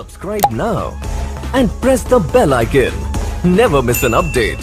Subscribe now and press the bell icon. Never miss an update.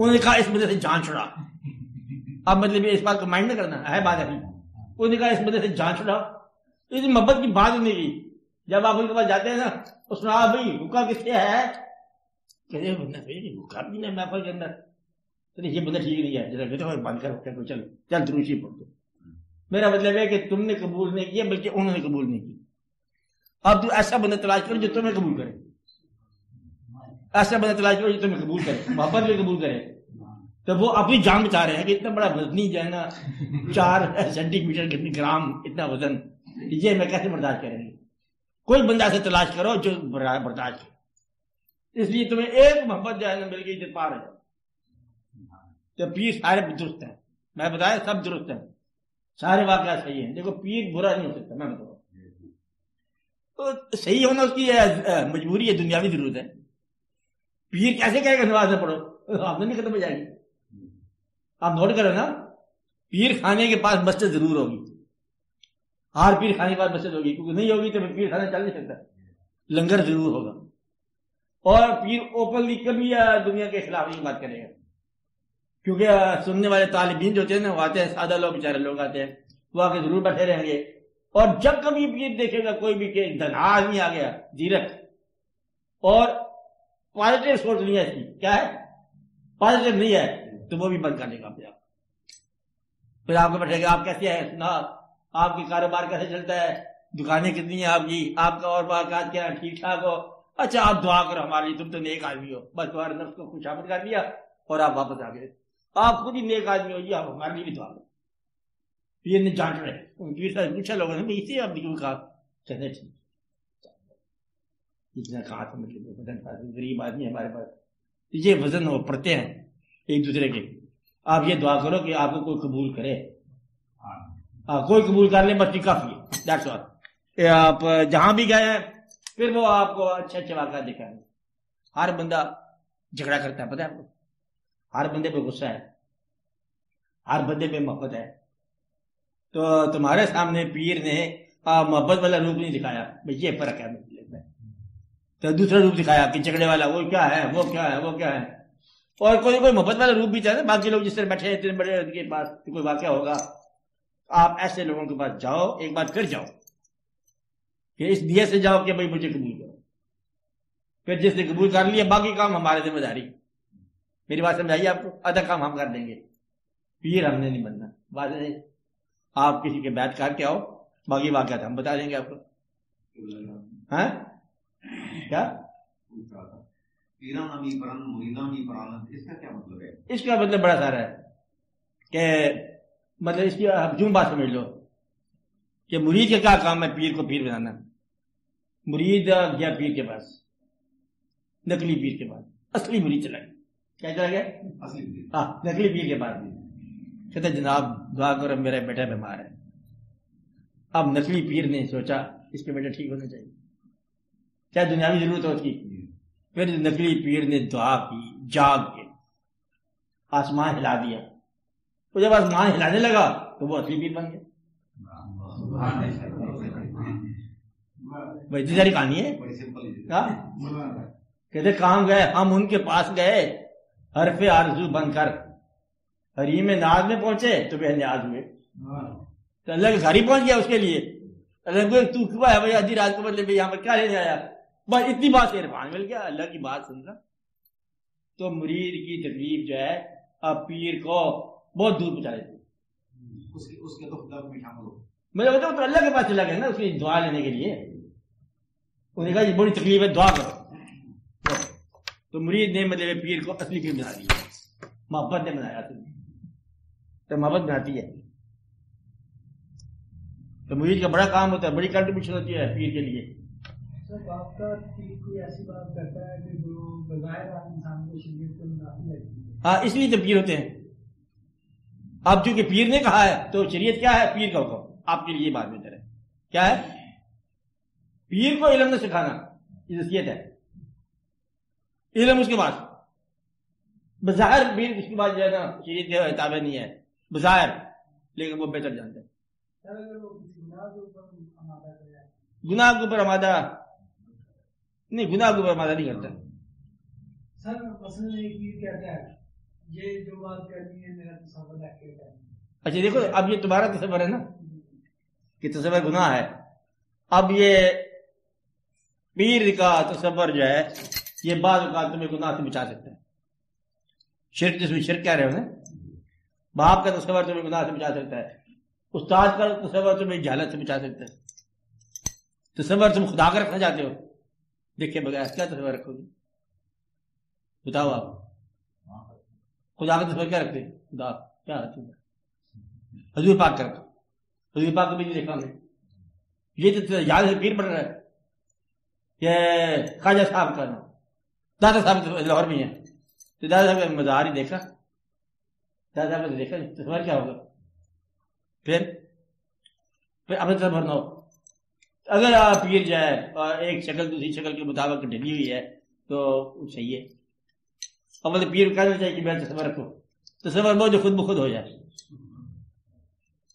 انہوں نے کہا اس بندے سے جان چھڑا. اب مطلب اس بات کو مائنڈ نہ کرنا ہے بات ہے. انہوں نے کہا اس بندے سے جان چھڑا. اس محبت کی بات نہیں کی. جب آپ ان کے پاس جاتے ہیں نا اس میں آپ بھائی حکا کس سے ہے کہتے بندہ حکا بھی نہیں محفل کے اندر. یہ بندہ ٹھیک نہیں ہے ذرا بند کر چل چل دروشی پڑھ دو. میرا مطلب ہے کہ تم نے قبول نہیں کیا بلکہ انہوں نے قبول نہیں کی. اب تو ایسا بندہ تلاش کرو جو تمہیں قبول کرے. ایسا بندہ تلاش کرو جو تمہیں قبول کرے, محبت بھی قبول کرے. تو وہ اپنی جان بچا رہے ہیں کہ اتنا بڑا وزنی جو ہے نا 4 سینٹی میٹر گرام اتنا وزن, یہ میں کیسے برداشت کریں گے. کوئی بندہ ایسے تلاش کرو جو برداشت کرے. اس لیے تمہیں ایک محبت جو ہے نا مل گئی جو پار ہے. تو پیر سارے درست ہیں, میں بتایا سب درست ہیں, سارے واقعات صحیح ہیں. دیکھو پیر برا نہیں ہو سکتا, میں بتاؤں تو صحیح ہونا اس کی مجبوری ہے, دنیاوی ضرورت ہے. پیر کیسے کہے گا نماز نہ پڑھو, آپ نہیں ختم ہو جائے گی. آپ نوٹ کرو نا, پیر خانے کے پاس مسجد ضرور ہوگی. ہر پیر خانے کے پاس مسجد ہوگی, کیونکہ نہیں ہوگی تو پیر خانہ چل نہیں سکتا. لنگر ضرور ہوگا. اور پیر اوپنلی کبھی دنیا کے خلاف نہیں بات کرے گا, کیونکہ سننے والے طالبین جو ہوتے ہیں نا وہ آتے ہیں, سادہ لوگ بیچارے لوگ آتے ہیں, وہ آ کے ضرور بیٹھے رہیں گے. اور جب کبھی پیر دیکھے گا کوئی بھی کہ دھنا آدمی آ گیا زیرک اور پازیٹیو سوچ نہیں ہے, اس کی کیا ہے پازیٹیو نہیں ہے, تو وہ بھی بند کر لے گا اپنے آپ. پھر آپ کو بیٹھے گا, آپ کیسے ہیں سنا, آپ کی کاروبار کیسے چلتا ہے, دکانیں کتنی ہیں آپ کی, آپ کا اور باقاعدہ کیا ٹھیک ٹھاک ہو, اچھا آپ دعا کرو ہمارے لیے, تم تو نیک آدمی ہو. بس تمہارے نفس کو خوشامد کر دیا اور آپ واپس آ گئے. آپ خود ہی نیک آدمی ہو, آپ ہمارے لیے بھی دعا کرو. پیر نے جانچ رہے, پیر سے پوچھا لوگوں نے اسی آپ نے کیوں کہا, چلے ٹھیک اتنا کہا تھا, مطلب غریب آدمی ہمارے پاس, یہ وزن وہ پڑھتے ہیں ایک دوسرے کے. آپ یہ دعا کرو کہ آپ کو کوئی قبول کرے, کوئی قبول کر لے بس کافی ہے. That's all. آپ جہاں بھی گئے ہیں پھر وہ آپ کو اچھے اچھے واقعات دکھائیں گے. ہر بندہ جھگڑا کرتا ہے, پتہ ہے آپ کو, ہر بندے پہ غصہ ہے, ہر بندے پہ محبت ہے. تو تمہارے سامنے پیر نے محبت والا روپ نہیں دکھایا, بھائی یہ فرق ہے. تو دوسرا روپ دکھایا کہ جھگڑے والا, وہ کیا ہے وہ کیا ہے وہ کیا ہے. اور کوئی محبت والا روپ بھی چاہے, باقی لوگ جس طرح بیٹھے ہیں اتنے بڑے ان کے پاس کوئی واقعہ ہوگا, آپ ایسے لوگوں کے پاس جاؤ, ایک بار پھر جاؤ کہ اس نیت سے جاؤ کہ بھائی مجھے قبول کرو. پھر جس نے قبول کر لیا باقی کام ہمارے ذمہ داری. میری بات سمجھائیے آپ کو, آدھا کام ہم کر دیں گے, پیر ہم نے نہیں بننا. بات ہے آپ کسی کے بیعت کر کے آؤ, باقی واقعات ہم بتا دیں گے آپ کو. ہاں کیا اس کا کیا مطلب ہے؟ اس کا مطلب بڑا سارا ہے کہ مطلب اس کی جم بات سمجھ لو کہ مرید کا کیا کام ہے, پیر کو پیر بنانا. مرید گیا پیر کے پاس, نقلی پیر کے پاس, اصلی مرید چلا گیا. کیا چلا گیا؟ ہاں نقلی پیر کے پاس. کہتے جناب دعا کرو میرا بیٹا بیمار ہے. اب نقلی پیر نے سوچا اس کے بیٹا ٹھیک ہونا چاہیے, کیا دنیاوی ضرورت ہے اس کی. پھر نقلی پیر نے دعا کی, جاگ کے آسمان ہلا دیا. تو جب آسمان ہلانے لگا تو وہ اصلی پیر بن گیا. بھائی اتنی ساری کہانی ہے. کہتے کام گئے, ہم ان کے پاس گئے حرف آرزو بن کر, حریم ناز میں پہنچے تو بے نیاز ہوئے. تو اللہ کے گھر ہی پہنچ گیا اس کے لیے. اللہ تو کیوں ہے بھائی آدھی رات کو, مطلب یہاں پر کیا لینے آیا, بس اتنی بات سے عرفان مل گیا, اللہ کی بات سن رہا. تو مرید کی تکلیف جو ہے اب پیر کو بہت دور پہنچا دیتی. اس کے تو میٹھا کرو, میں بتاؤں تو اللہ کے پاس چلا گیا نا اس کی دعا لینے کے لیے. انہوں نے کہا یہ بڑی تکلیف ہے, دعا کرو. تو مرید نے مطلب پیر کو اصلی پیر بنا دیا, محبت نے بنایا. تو محبت بناتی ہے. تو مرید کا بڑا کام ہوتا ہے, بڑی کنٹریبیوشن ہوتی ہے پیر کے لیے. آپ کا کوئی ایسی بات کرتا ہے کہ جو بظاہر انسان کو شریعت کو منافی لگتی ہے, ہاں اس لیے تو پیر ہوتے ہیں. اب چونکہ پیر نے کہا ہے تو شریعت کیا ہے, پیر کا حکم. آپ کے لیے یہ بات بہتر ہے کیا ہے, پیر کو علم نہ سکھانا یہ نصیحت ہے. علم اس کے پاس بظاہر پیر اس کے بعد جو ہے نا شریعت کے تابع نہیں ہے بظاہر, لیکن وہ بہتر جانتے ہیں. گناہ کے اوپر آمادہ نہیں, گناہ کے اوپر آمادہ نہیں کرتا. سر مثلا ایک پیر کہتا ہے یہ جو بات کرنی ہے میرا تصور ایکٹ ہے. اچھا دیکھو اب یہ تمہارا تصور ہے نا کہ تصور گناہ ہے. اب یہ پیر کا تصور جو ہے یہ بعض اوقات تمہیں گناہ سے بچا سکتا ہے. شرک جس میں شرک کہہ رہے ہو نا, باپ کا تصور تمہیں گناہ سے بچا سکتا ہے, استاد کا تصور تمہیں جہالت سے بچا سکتا ہے. تصور تم خدا کا رکھنا چاہتے ہو, دیکھے بغیر کیا تصور رکھو گے؟ بتاؤ آپ خدا کا تصور کیا رکھتے؟ خدا کیا رکھتے؟ حضور پاک کا رکھا, حضور پاک کو بھی نہیں دیکھا ہم نے. یہ تو یاد ہے پیر پڑھ رہا ہے کہ خواجہ صاحب کا نام دادا صاحب لاہور میں ہے, تو دادا صاحب کا مزار ہی دیکھا, دادا صاحب نے دیکھا, تصور کیا ہوگا؟ پھر اپنے طرف بھرنا ہو. اگر آپ پیر جائے اور ایک شکل دوسری شکل کے مطابق ڈھلی ہوئی ہے تو صحیح ہے. اول پیر کہنا چاہیے کہ میرا تصور رکھو, تصور وہ جو خود بخود ہو جائے.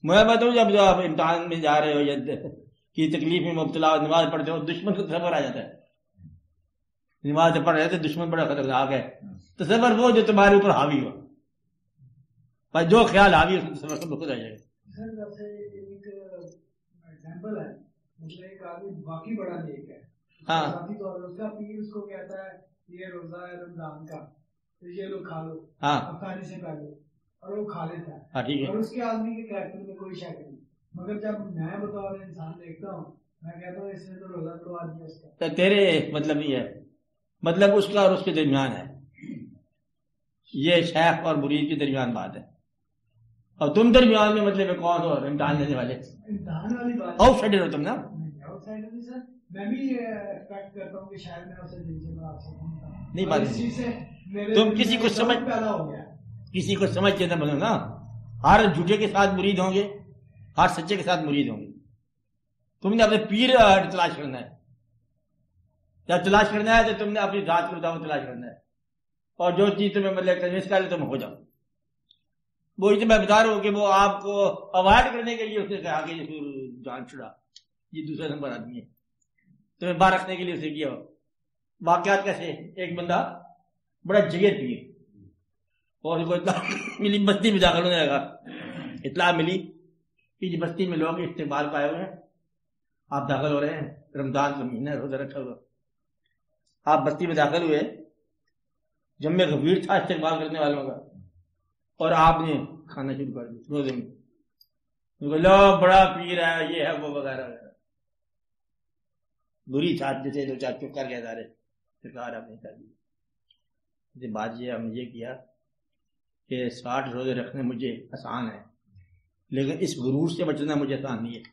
میں بتاؤں جب آپ امتحان میں جا رہے ہو یا کی تکلیف میں مبتلا ہو, نماز پڑھتے ہو, دشمن کا تصور آ جاتا ہے. نماز پڑھ رہے تھے, دشمن بڑا خطرناک ہے. تصور وہ جو تمہارے اوپر حاوی ہو, بھائی جو خیال حاوی ہو تصور خود بخود آ جائے گا. ایک ایگزامپل ہے, مطلب ایک آدمی واقعی بڑا نیک ہے, ہاں ذاتی طور پر اس کا پیر اس کو کہتا ہے یہ روزہ ہے رمضان کا, تو یہ لوگ کھا لو ہاں افطاری سے پہلے, اور وہ کھا لیتا ہے. ہاں ٹھیک ہے. اور اس کے آدمی کے کریکٹر میں کوئی شک نہیں, مگر جب میں بطور انسان دیکھتا ہوں میں کہتا ہوں اس نے تو روزہ توڑوا دیا اس کا. تیرے مطلب یہ ہے, مطلب اس کا اور اس کے درمیان ہے, یہ شیخ اور مرید کے درمیان بات ہے. اور تم درمیان میں مطلب کون ہو امتحان دینے والے؟ امتحان والی بات آؤٹ سائڈر ہو تم نا. آؤٹ سائڈر نہیں سر, میں بھی ایکسپیکٹ کرتا ہوں کہ شاید میں اسے دل سے بنا سکوں. نہیں بات اس چیز سے تم کسی کو سمجھ پیدا ہو گیا, کسی کو سمجھ کے نہ بنو نا. ہر جھوٹے کے ساتھ مرید ہوں گے, ہر سچے کے ساتھ مرید ہوں گے. تم نے اپنے پیر تلاش کرنا ہے. جب تلاش کرنا ہے تو تم نے اپنی ذات کے مطابق تلاش کرنا ہے, اور جو چیز تمہیں مطلب کنوینس کر لے تم ہو جاؤ. وہ میں بتا رہا ہوں کہ وہ آپ کو اوائڈ کرنے کے لیے اس نے کہا کہ یہ جان چھڑا, یہ دوسرا نمبر آدمی ہے, تمہیں باہر رکھنے کے لیے اسے کیا. واقعات کیسے, ایک بندہ بڑا جگیر پیر, اور اس کو اطلاع ملی بستی میں داخل ہونے لگا. اطلاع ملی کہ جی بستی میں لوگ استقبال پائے ہوئے ہیں, آپ داخل ہو رہے ہیں, رمضان کا مہینہ ہے, روزہ رکھا ہوا. آپ بستی میں داخل ہوئے, جمع غفیر تھا استقبال کرنے والوں کا, اور آپ نے کھانا شروع کر دیا روزے میں. لو بڑا پیر ہے, یہ ہے وہ وغیرہ وغیرہ. بری چھات جیسے دو چار چپ کر کے سارے سرکار آپ نے کر دی. بات یہ ہم یہ کیا کہ 60 روزے رکھنے مجھے آسان ہے, لیکن اس غرور سے بچنا مجھے آسان نہیں ہے.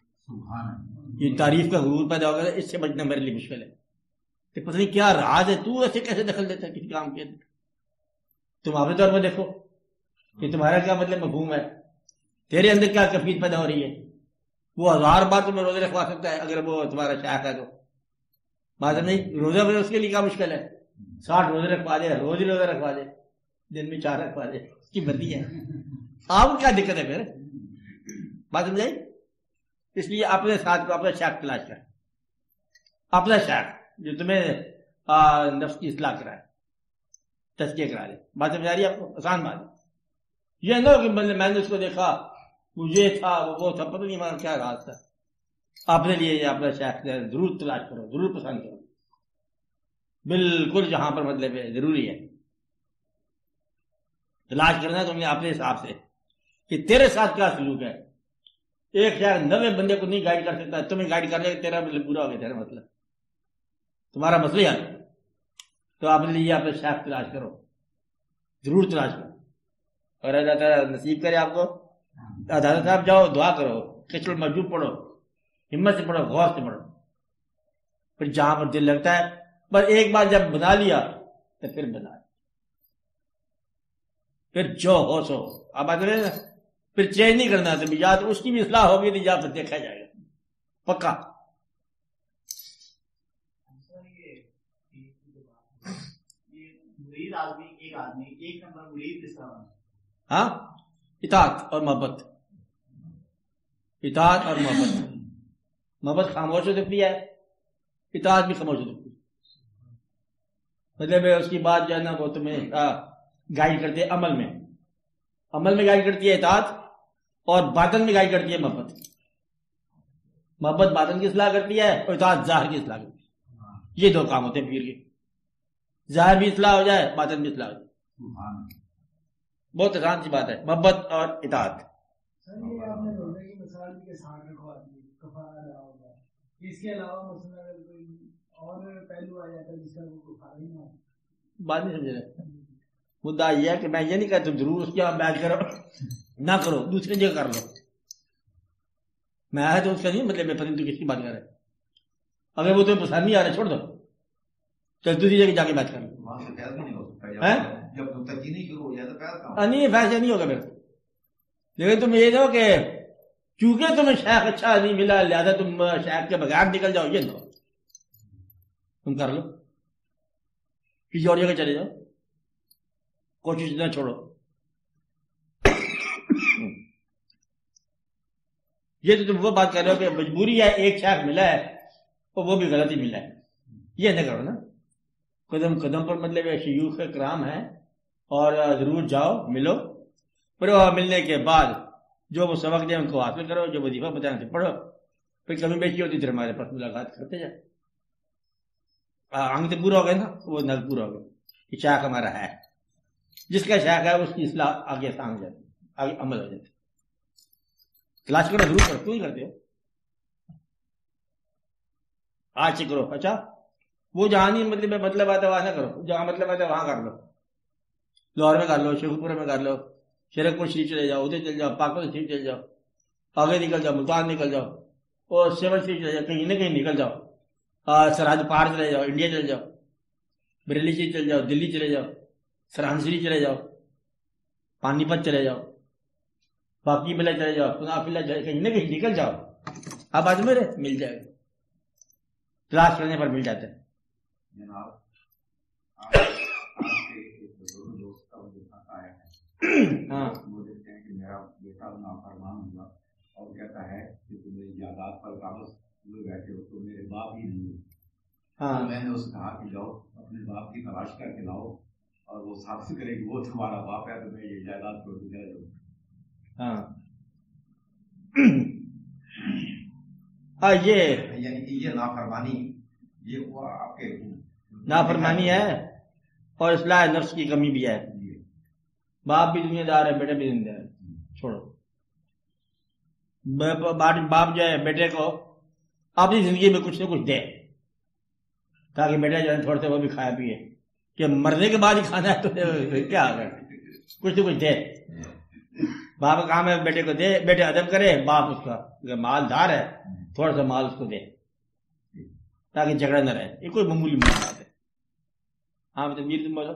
یہ تعریف کا غرور پیدا ہوگا, اس سے بچنا میرے لیے مشکل ہے. کہ پتہ نہیں کیا راز ہے, تو ایسے کیسے دخل دیتا ہے کسی کام کے. تم اپنے طور پر دیکھو کہ تمہارا کیا مطلب مفہوم ہے, تیرے اندر کیا کیفیت پیدا ہو رہی ہے. وہ 1000 بار تمہیں روزے رکھوا سکتا ہے اگر وہ تمہارا شیخ ہے تو. بات نہیں, روزہ اس کے لیے کیا مشکل ہے. 60 روزے رکھوا دے, روز ہی روزہ رکھوا دے, دن میں 4 رکھوا دے, اس کی مرضی ہے. آپ کو کیا دقت ہے پھر؟ بات سمجھائی. اس لیے اپنے ساتھ کو اپنا شیخ تلاش کر, اپنا شیخ جو تمہیں نفس کی اصلاح کرائے, تزکیہ کرا دے. بات سمجھا رہی ہے آپ کو؟ آسان بات ہے. یہ نہ کہ میں نے اس کو دیکھا, مجھے تھا وہ تھا, پتہ نہیں ہمارا کیا راز تھا. اپنے لیے یہ اپنا شیخ ضرور تلاش کرو, ضرور پسند کرو. بالکل جہاں پر مطلب ہے ضروری ہے تلاش کرنا تم نے اپنے حساب سے کہ تیرے ساتھ کیا سلوک ہے. ایک شیخ 90 بندے کو نہیں گائیڈ کر سکتا, تمہیں گائیڈ کر لے, تیرا مطلب پورا ہو گیا, تیرا مطلب تمہارا مسئلہ ہے. تو اپنے لیے اپنے شیخ تلاش کرو, ضرور تلاش کرو. اور اللہ تعالیٰ نصیب کرے آپ کو. دادا صاحب جاؤ, دعا کرو, کشف المرجوب پڑھو, ہمت سے پڑھو, غور سے پڑھو. پھر جہاں پر دل لگتا ہے, پر ایک بار جب بنا لیا تو پھر بنا, پھر جو ہو سو. آپ بات کریں نا, پھر چینج نہیں کرنا. تو یا تو اس کی بھی اصلاح ہوگی تو یا پھر دیکھا جائے گا پکا. ہاں, اطاعت اور محبت, اطاعت اور محبت. محبت خاموش ہو سکتی ہے, اطاعت بھی خاموش ہو سکتی ہے. مطلب اس کی بات جو ہے نا وہ تمہیں گائیڈ کرتے ہیں عمل میں گائیڈ کرتی ہے اطاعت، اور باطن میں گائیڈ کرتی ہے محبت. محبت باطن کی اصلاح کرتی ہے اور اطاعت ظاہر کی اصلاح کرتی ہے. یہ دو کام ہوتے ہیں پیر کے، ظاہر بھی اصلاح ہو جائے، باطن بھی اصلاح ہو جائے. بہت آسان سی بات ہے محبت اور اطاعت. سر یہ آپ نے روزے کی مثال دی کہ سانڈ رکھوا دی، کفارہ ادا ہوگا، اس کے علاوہ مثلا اگر کوئی اور پہلو آ جاتا ہے جس کا کوئی کفارہ ہی نہ ہو؟ بات نہیں سمجھ رہے. مدعا یہ ہے کہ میں یہ نہیں کہتا تم ضرور اس کے یہاں بیعت کرو، نہ کرو، دوسری جگہ کر لو. میں آیا تو اس کا نہیں مطلب میں پتہ نہیں تو کس کی بات کر رہے. اگر وہ تمہیں پسند نہیں آ رہا چھوڑ دو، چل دوسری جگہ جا کے بات کر لو. وہاں سے فیض بھی نہیں ہو سکتا جب تک نہیں شروع ہو جائے تو فیض کہاں؟ نہیں فیصلہ نہیں ہوگا میرا. لیکن تم یہ دو کہ چونکہ تمہیں شیخ اچھا نہیں ملا لہذا تم شیخ کے بغیر نکل جاؤ، یہ دو تم کر لو، کسی اور جگہ چلے جاؤ، کوشش نہ چھوڑو. یہ تو تم وہ بات کر رہے ہو کہ مجبوری ہے، ایک شیخ ملا ہے اور وہ بھی غلط ہی ملا ہے، یہ نہ کرو نا. قدم قدم پر مطلب شیوخ کرام ہے اور ضرور جاؤ ملو، پھر ملنے کے بعد جو وہ سبق دیں ان کو حاصل کرو، جو وظیفہ بتائیں سے پڑھو، پھر کمی بیشی ہوتی پھر ہمارے پاس ملاقات کرتے جائے. آنگ تو پورا ہو گیا نا، وہ نظر پورا ہو گیا کہ شیخ ہمارا ہے. جس کا شیخ ہے اس کی اصلاح آگے آسان ہو جاتی، آگے عمل ہو جاتی. تلاش کرو ضرور کرو، کیوں نہیں کرتے ہو؟ آج سے کرو. اچھا وہ جہاں نہیں مطلب آتا ہے وہاں نہ کرو، جہاں مطلب آتا ہے وہاں کر لو. لاہور میں کر لو، شیخو پورہ میں کر لو، شیرک پور شریف چلے جاؤ، ادھر چل جاؤ، پاکستان شریف چلے جاؤ، آگے نکل جاؤ، ملتان نکل جاؤ، اور سیون شریف چلے جاؤ، کہیں نہ کہیں نکل جاؤ. سرحد پار چلے جاؤ، انڈیا چلے جاؤ، بریلی شریف چلے جاؤ، دلی چلے جاؤ، سرحد شریف چلے جاؤ، پانی پت چلے جاؤ، باقی ملا چلے جاؤ، پناہ فلہ کہیں نہ کہیں نکل جاؤ. اب آج میرے مل جائے گا، تلاش کرنے پر مل جاتا ہے. جناب آپ کے ایک بزرگ دوست کا مجھے ساتھ آیا ہے، ہاں وہ دیکھتے ہیں کہ میرا بیٹا نافرمان ہوا اور کہتا ہے کہ تم میری جائیداد پر کاغذ لے بیٹھے ہو تو میرے باپ ہی نہیں ہے. ہاں میں نے اس سے کہا کہ جاؤ اپنے باپ کی تلاش کر کے لاؤ اور وہ ثابت کرے کہ وہ تمہارا باپ ہے، تمہیں یہ جائیداد کو دے دو. ہاں ہاں یعنی کہ یہ نافرمانی یہ وہ آپ کے نافرمانی ہے اور اصلاح نفس کی کمی بھی ہے. باپ بھی دنیا دار ہے، بیٹا بھی دنیا دار ہے. چھوڑو. باپ جو ہے بیٹے کو اپنی زندگی میں کچھ نہ کچھ دے تاکہ بیٹا جو ہے تھوڑا سا وہ بھی کھایا پیے، کہ مرنے کے بعد ہی کھانا ہے تو کیا آ گیا، کچھ نہ کچھ دے. باپ کا کام ہے بیٹے کو دے، بیٹے ادب کرے، باپ اس کا اگر مالدار ہے تھوڑا سا مال اس کو دے تاکہ جھگڑا نہ رہے. یہ کوئی معمولی بات ہے. ہاں میر تم بولو.